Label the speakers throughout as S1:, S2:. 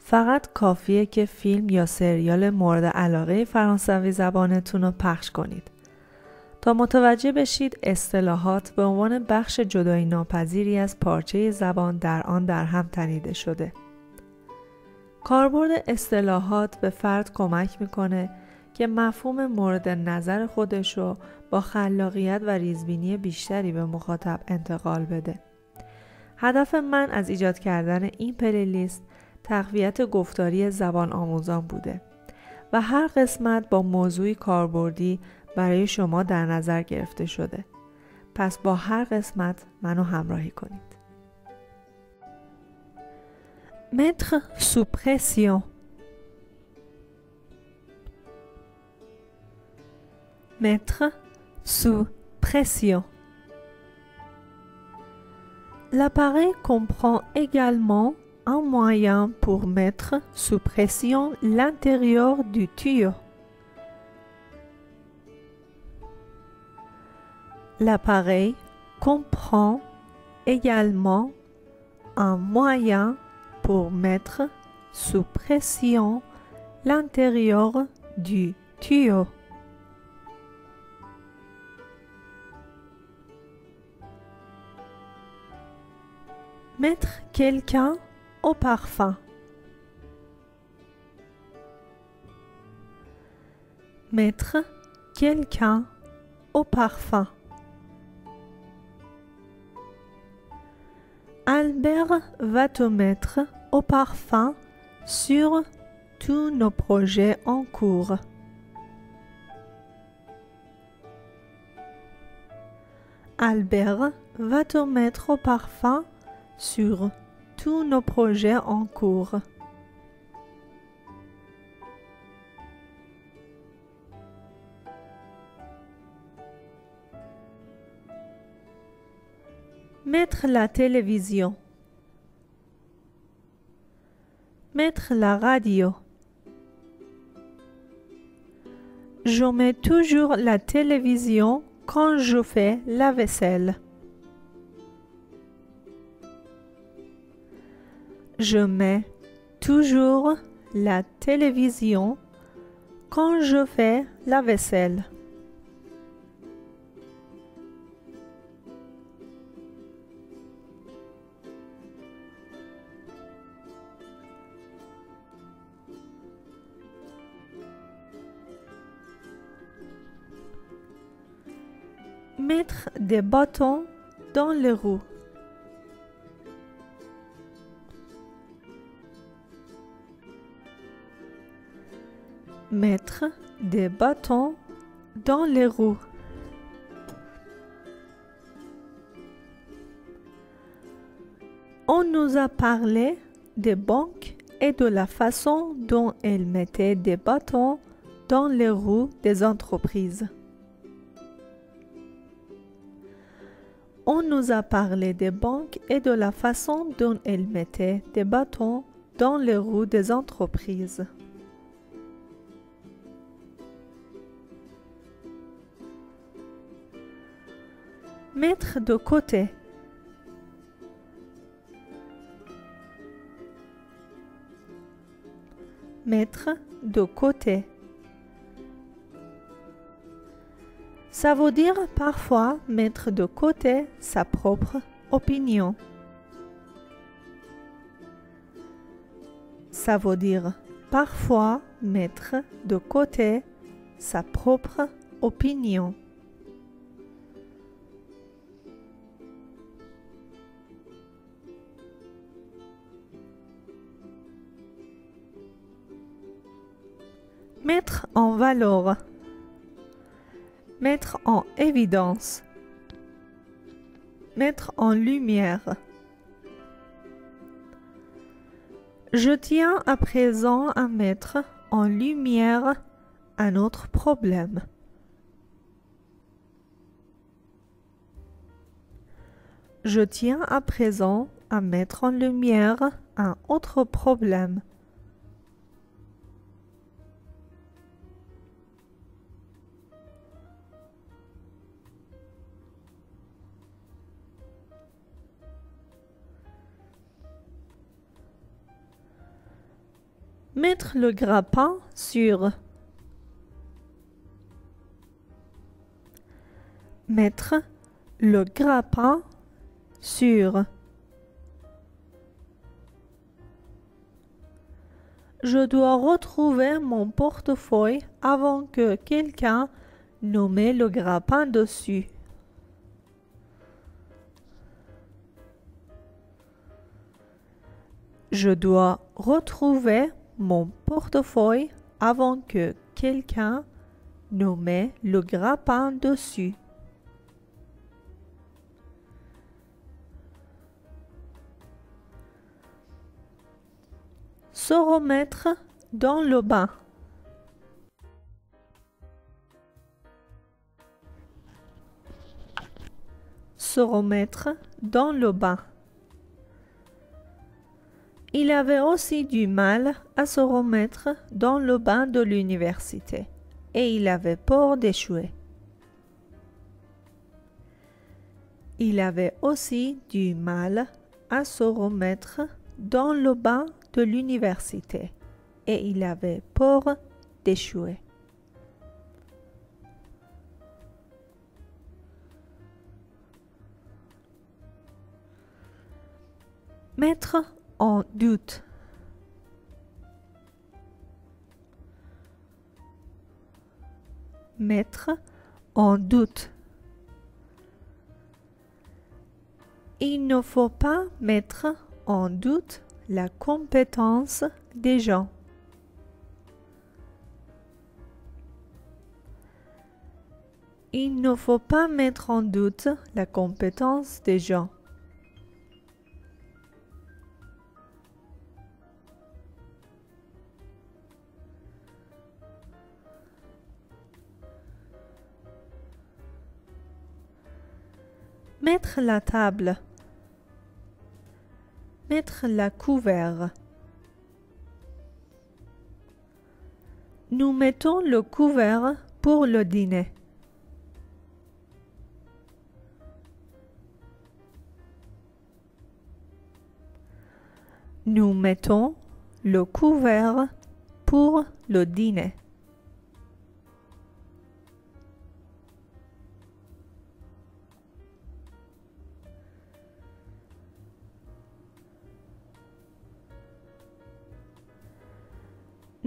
S1: فقط کافیه که فیلم یا سریال مورد علاقه فرانسوی زبانتون رو پخش کنید تا متوجه بشید اصطلاحات به عنوان بخش جدایی ناپذیری از پارچه زبان در آن در هم تنیده شده. کاربرد اصطلاحات به فرد کمک میکنه که مفهوم مورد نظر خودش رو با خلاقیت و ریزبینی بیشتری به مخاطب انتقال بده. هدف من از ایجاد کردن این پلیلیست تقویت گفتاری زبان آموزان بوده و هر قسمت با موضوعی کاربردی برای شما در نظر گرفته شده. پس با هر قسمت منو همراهی کنید. Mettre sous pression. Mettre sous pression. L'appareil comprend également un moyen pour mettre sous pression l'intérieur du tuyau. L'appareil comprend également un moyen pour mettre sous pression l'intérieur du tuyau. Mettre quelqu'un au parfum. Mettre quelqu'un au parfum. Albert va te mettre au parfum sur tous nos projets en cours. Albert va te mettre au parfum sur tous nos projets en cours. Mettre la télévision. Mettre la radio. Je mets toujours la télévision quand je fais la vaisselle. Je mets toujours la télévision quand je fais la vaisselle. Mettre des bâtons dans les roues. Mettre des bâtons dans les roues. On nous a parlé des banques et de la façon dont elles mettaient des bâtons dans les roues des entreprises. On nous a parlé des banques et de la façon dont elles mettaient des bâtons dans les roues des entreprises. Mettre de côté. Mettre de côté. Ça veut dire parfois mettre de côté sa propre opinion. Ça veut dire parfois mettre de côté sa propre opinion. Mettre en valeur. Mettre en évidence. Mettre en lumière. Je tiens à présent à mettre en lumière un autre problème. Je tiens à présent à mettre en lumière un autre problème. Mettre le grappin sur. Mettre le grappin sur. Je dois retrouver mon portefeuille avant que quelqu'un ne mette le grappin dessus. Je dois retrouver mon portefeuille avant que quelqu'un ne mette le grappin dessus. Se remettre dans le bain. Se remettre dans le bain. Il avait aussi du mal à se remettre dans le bain de l'université et il avait peur d'échouer. Il avait aussi du mal à se remettre dans le bain de l'université et il avait peur d'échouer. Mettre en doute. Mettre en doute. Il ne faut pas mettre en doute la compétence des gens. Il ne faut pas mettre en doute la compétence des gens. Mettre la table. Mettre la couvert. Nous mettons le couvert pour le dîner. Nous mettons le couvert pour le dîner.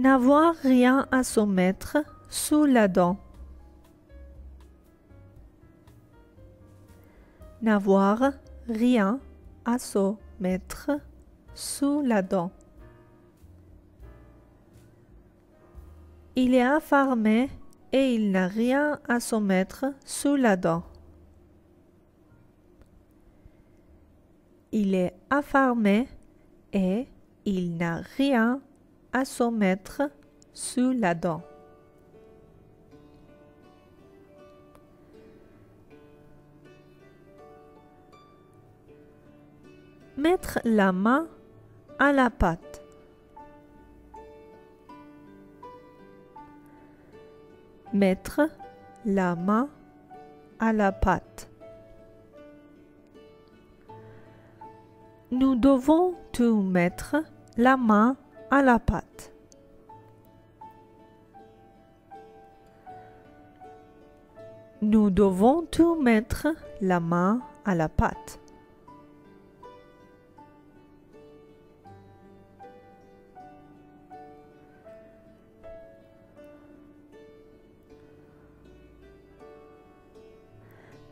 S1: N'avoir rien à se mettre sous la dent. N'avoir rien à se mettre sous la dent. Il est affamé et il n'a rien à se mettre sous la dent. Il est affamé et il n'a rien à se mettre sous la dent. Mettre la main à la pâte. Mettre la main à la pâte. Nous devons tout mettre la main à la pâte. Nous devons tout mettre la main à la pâte.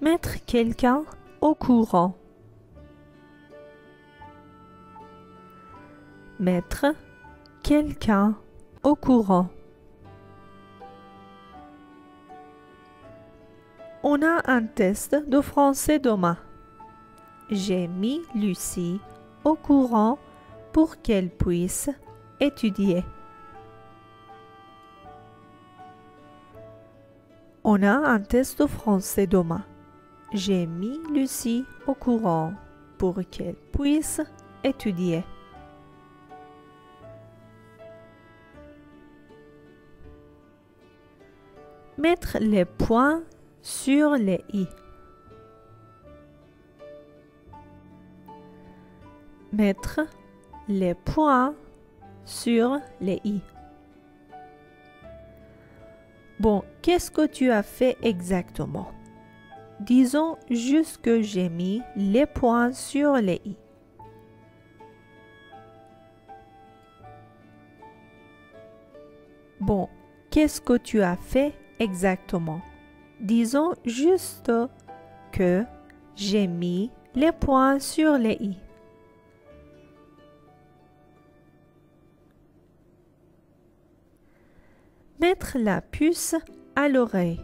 S1: Mettre quelqu'un au courant. Mettre quelqu'un au courant. On a un test de français demain. J'ai mis Lucie au courant pour qu'elle puisse étudier. On a un test de français demain. J'ai mis Lucie au courant pour qu'elle puisse étudier. Mettre les points sur les i. Mettre les points sur les i. Bon, qu'est-ce que tu as fait exactement? Disons juste que j'ai mis les points sur les i. Bon, qu'est-ce que tu as fait exactement? Disons juste que j'ai mis les points sur les i. Mettre la puce à l'oreille.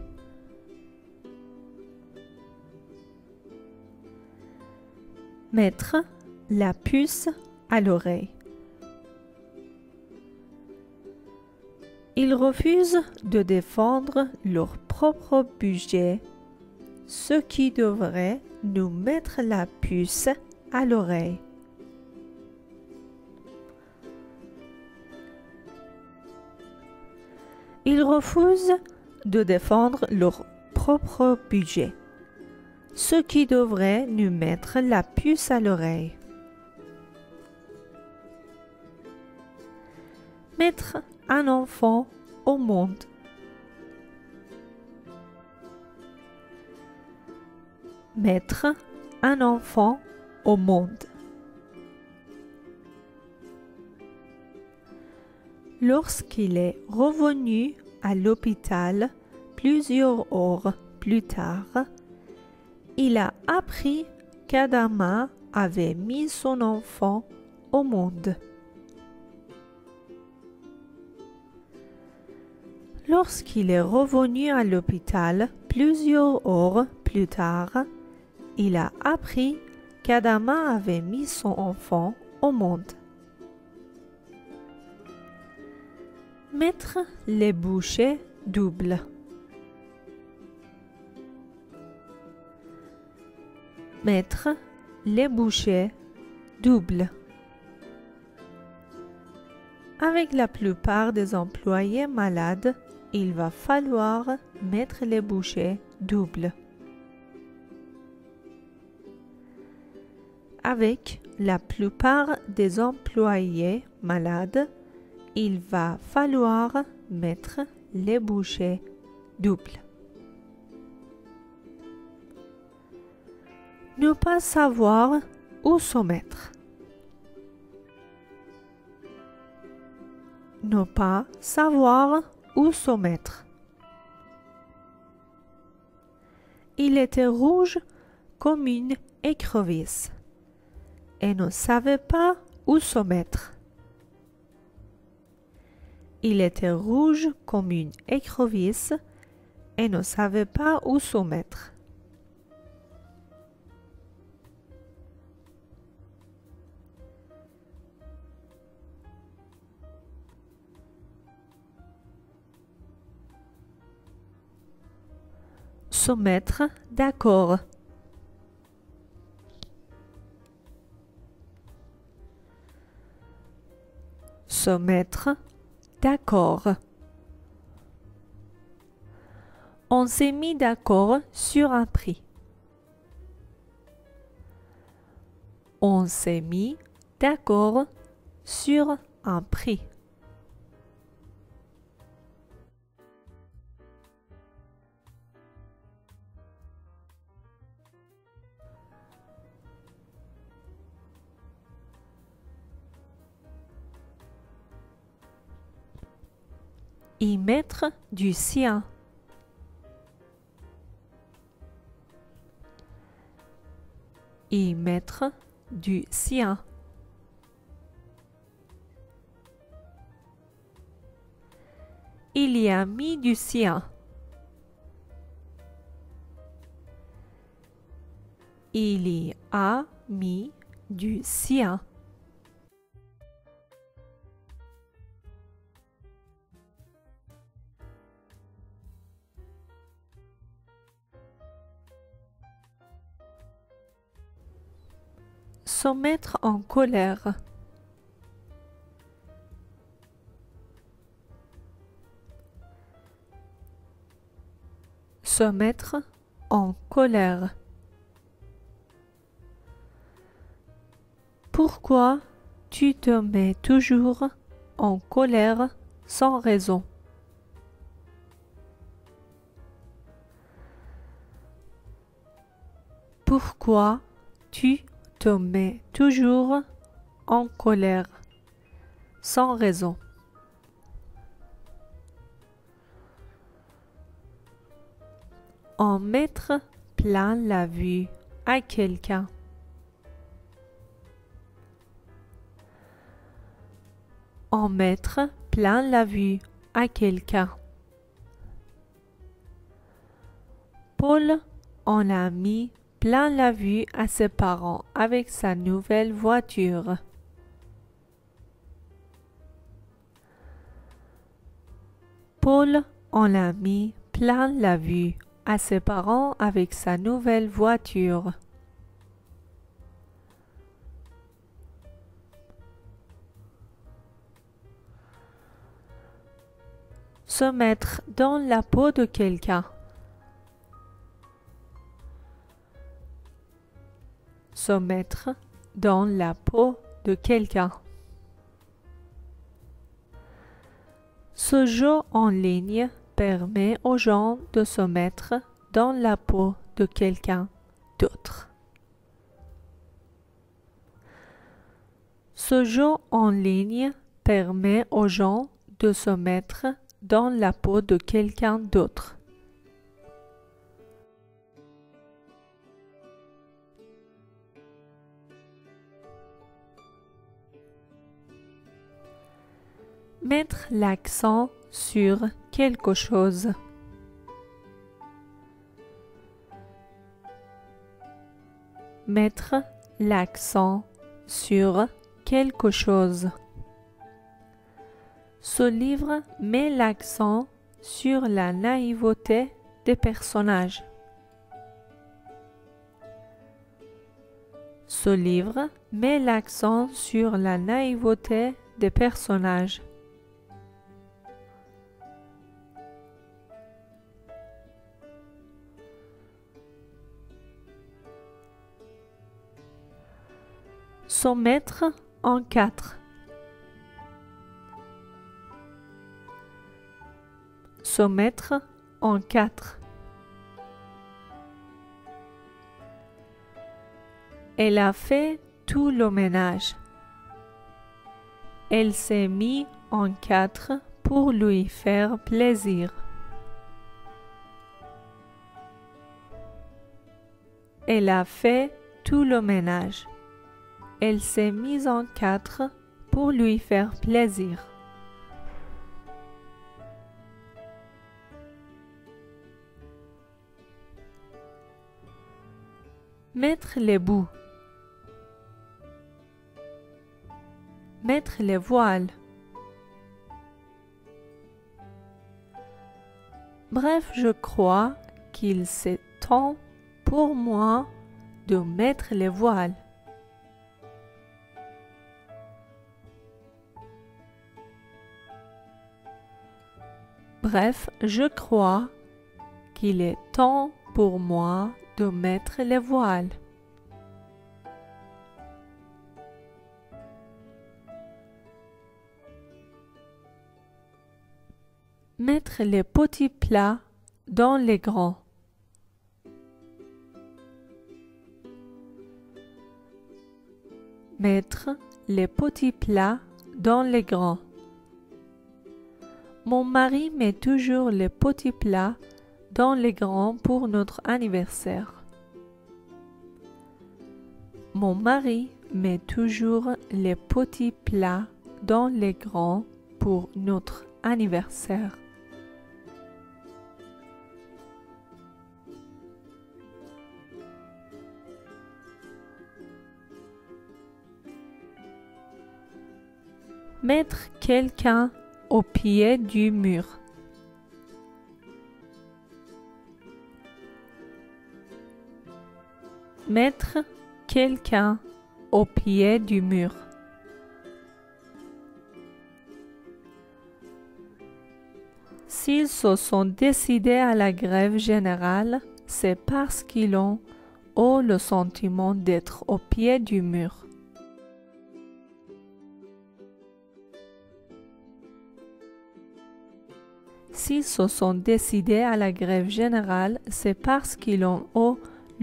S1: Mettre la puce à l'oreille. Ils refusent de défendre leur propre budget, ce qui devrait nous mettre la puce à l'oreille. Ils refusent de défendre leur propre budget, ce qui devrait nous mettre la puce à l'oreille. Mettre un enfant au monde. Mettre un enfant au monde. Lorsqu'il est revenu à l'hôpital plusieurs heures plus tard, il a appris qu'Adama avait mis son enfant au monde. Lorsqu'il est revenu à l'hôpital plusieurs heures plus tard, il a appris qu'Adama avait mis son enfant au monde. Mettre les bouchées doubles. Mettre les bouchées doubles. Avec la plupart des employés malades, il va falloir mettre les bouchées doubles. Avec la plupart des employés malades, il va falloir mettre les bouchées doubles. Ne pas savoir où se mettre. Ne pas savoir où se mettre. Il était rouge comme une écrevisse et ne savait pas où se mettre. Il était rouge comme une écrevisse et ne savait pas où se mettre. Se mettre d'accord. Se mettre d'accord. On s'est mis d'accord sur un prix. On s'est mis d'accord sur un prix. Y mettre du sien. Y mettre du sien. Il y a mis du sien. Il y a mis du sien. Se mettre en colère. Se mettre en colère. Pourquoi tu te mets toujours en colère sans raison. Pourquoi tu te mets toujours en colère sans raison? En mettre plein la vue à quelqu'un. En mettre plein la vue à quelqu'un. Paul en a mis plein la vue à ses parents avec sa nouvelle voiture. Paul en a mis plein la vue à ses parents avec sa nouvelle voiture. Se mettre dans la peau de quelqu'un. Se mettre dans la peau de quelqu'un. Ce jeu en ligne permet aux gens de se mettre dans la peau de quelqu'un d'autre. Ce jeu en ligne permet aux gens de se mettre dans la peau de quelqu'un d'autre. Mettre l'accent sur quelque chose. Mettre l'accent sur quelque chose. Ce livre met l'accent sur la naïveté des personnages. Ce livre met l'accent sur la naïveté des personnages. Se mettre en quatre. Se mettre en quatre. Elle a fait tout le ménage. Elle s'est mise en quatre pour lui faire plaisir. Elle a fait tout le ménage. Elle s'est mise en quatre pour lui faire plaisir. Mettre les bouts. Mettre les voiles. Bref, je crois qu'il c'est temps pour moi de mettre les voiles. Bref, je crois qu'il est temps pour moi de mettre les voiles. Mettre les petits plats dans les grands. Mettre les petits plats dans les grands. Mon mari met toujours les petits plats dans les grands pour notre anniversaire. Mon mari met toujours les petits plats dans les grands pour notre anniversaire. Mettre quelqu'un au pied du mur. Mettre quelqu'un au pied du mur. S'ils se sont décidés à la grève générale, c'est parce qu'ils ont le sentiment d'être au pied du mur. S'ils se sont décidés à la grève générale, c'est parce qu'ils ont eu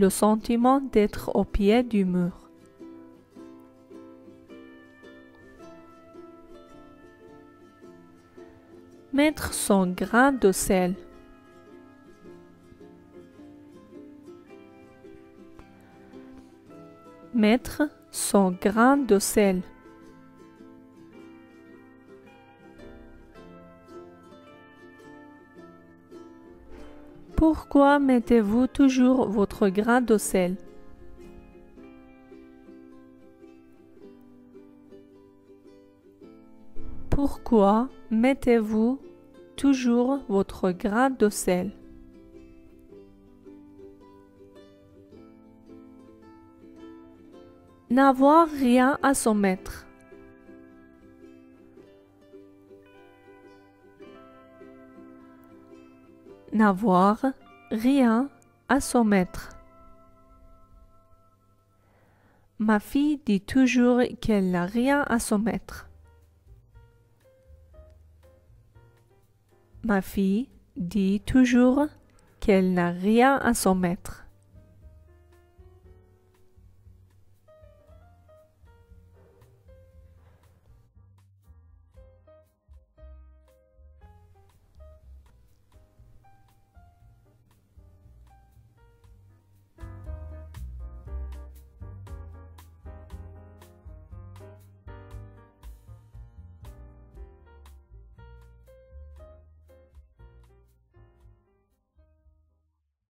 S1: le sentiment d'être au pied du mur. Mettre son grain de sel. Mettre son grain de sel. Pourquoi mettez-vous toujours votre grain de sel? Pourquoi mettez-vous toujours votre grain de sel? N'avoir rien à s'en mettre. N'avoir rien à s'en mettre. Ma fille dit toujours qu'elle n'a rien à s'en mettre. Ma fille dit toujours qu'elle n'a rien à s'en mettre.